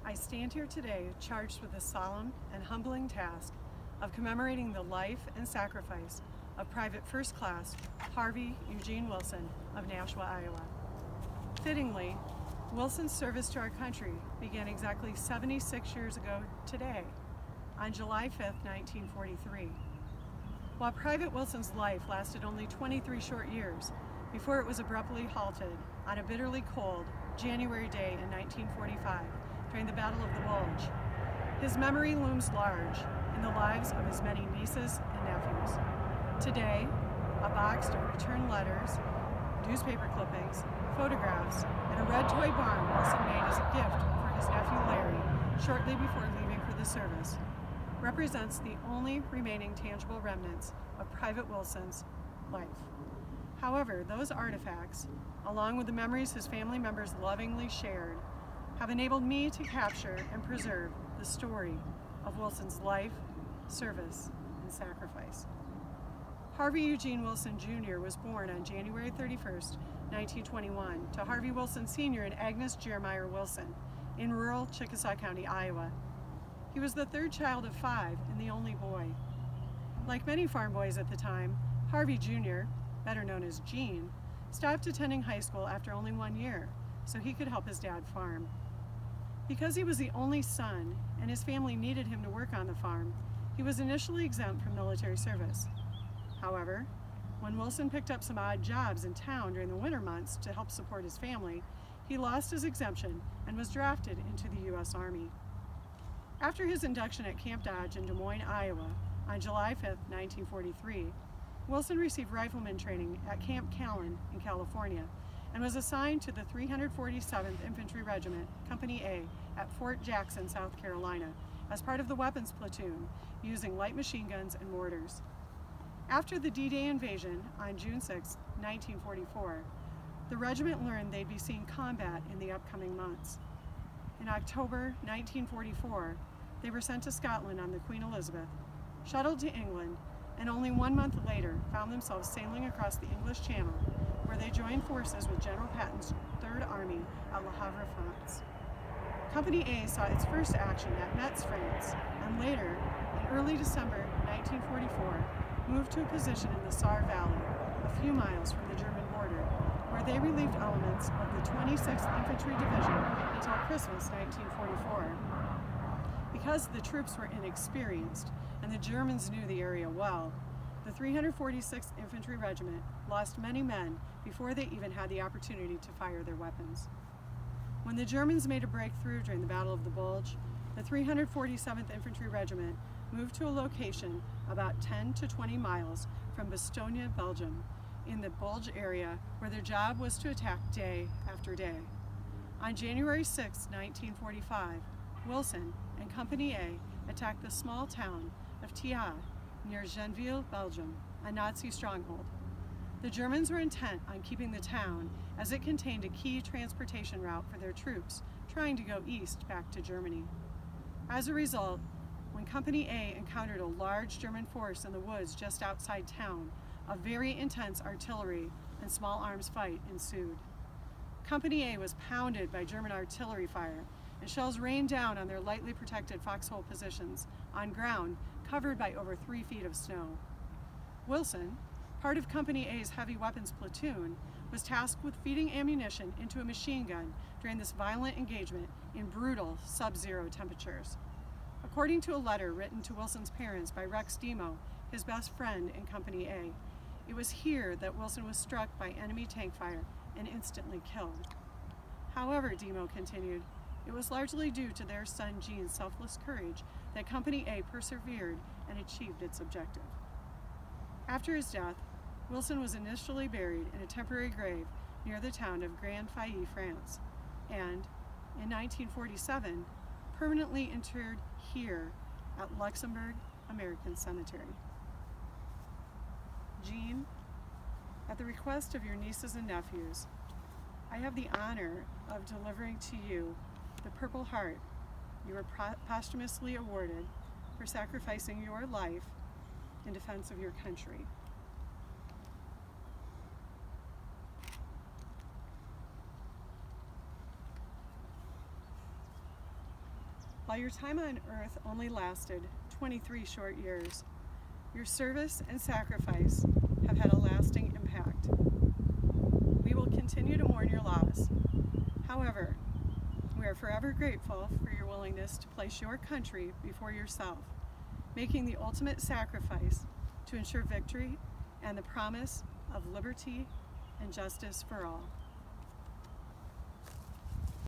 I stand here today charged with the solemn and humbling task of commemorating the life and sacrifice of Private First Class Harvey Eugene Wilson of Nashua, Iowa. Fittingly, Wilson's service to our country began exactly 76 years ago today, on July 5, 1943. While Private Wilson's life lasted only 23 short years before it was abruptly halted on a bitterly cold January day in 1945 during the Battle of the Bulge, his memory looms large in the lives of his many nieces and nephews. Today, a box of returned letters, newspaper clippings, photographs, and a red toy barn Wilson made as a gift for his nephew Larry shortly before leaving for the service represents the only remaining tangible remnants of Private Wilson's life. However, those artifacts, along with the memories his family members lovingly shared, have enabled me to capture and preserve the story of Wilson's life, service, and sacrifice. Harvey Eugene Wilson Jr. was born on January 31st, 1921, to Harvey Wilson Sr. and Agnes Jeremiah Wilson in rural Chickasaw County, Iowa. He was the third child of 5 and the only boy. Like many farm boys at the time, Harvey Jr., better known as Gene, stopped attending high school after only 1 year so he could help his dad farm. Because he was the only son and his family needed him to work on the farm, he was initially exempt from military service. However, when Wilson picked up some odd jobs in town during the winter months to help support his family, he lost his exemption and was drafted into the U.S. Army. After his induction at Camp Dodge in Des Moines, Iowa, on July 5, 1943, Wilson received rifleman training at Camp Callan in California and was assigned to the 347th Infantry Regiment, Company A, at Fort Jackson, South Carolina, as part of the weapons platoon, using light machine guns and mortars. After the D-Day invasion on June 6, 1944, the regiment learned they'd be seeing combat in the upcoming months. In October 1944, they were sent to Scotland on the Queen Elizabeth, shuttled to England, and only 1 month later found themselves sailing across the English Channel, where they joined forces with General Patton's Third Army at Le Havre, France. Company A saw its first action at Metz, France, and later, in early December 1944, moved to a position in the Saar Valley, a few miles from the German border, where they relieved elements of the 26th Infantry Division until Christmas 1944. Because the troops were inexperienced and the Germans knew the area well, the 346th Infantry Regiment lost many men before they even had the opportunity to fire their weapons. When the Germans made a breakthrough during the Battle of the Bulge, the 347th Infantry Regiment moved to a location about 10 to 20 miles from Bastogne, Belgium, in the Bulge area, where their job was to attack day after day. On January 6, 1945, Wilson and Company A attacked the small town of Thiat near Genville, Belgium, a Nazi stronghold. The Germans were intent on keeping the town as it contained a key transportation route for their troops trying to go east back to Germany. As a result, when Company A encountered a large German force in the woods just outside town, a very intense artillery and small arms fight ensued. Company A was pounded by German artillery fire, and shells rained down on their lightly protected foxhole positions on ground covered by over 3 feet of snow. Wilson, part of Company A's heavy weapons platoon, was tasked with feeding ammunition into a machine gun during this violent engagement in brutal sub-zero temperatures. According to a letter written to Wilson's parents by Rex Demo, his best friend in Company A, it was here that Wilson was struck by enemy tank fire and instantly killed. However, Demo continued, it was largely due to their son Gene's selfless courage that Company A persevered and achieved its objective. After his death, Wilson was initially buried in a temporary grave near the town of Grand Failly, France, and, in 1947, permanently interred here at Luxembourg American Cemetery. Gene, at the request of your nieces and nephews, I have the honor of delivering to you the Purple Heart you were posthumously awarded for sacrificing your life in defense of your country. While your time on earth only lasted 23 short years, your service and sacrifice have had a lasting impact. We will continue to mourn your loss. However, we are forever grateful for your willingness to place your country before yourself, making the ultimate sacrifice to ensure victory and the promise of liberty and justice for all.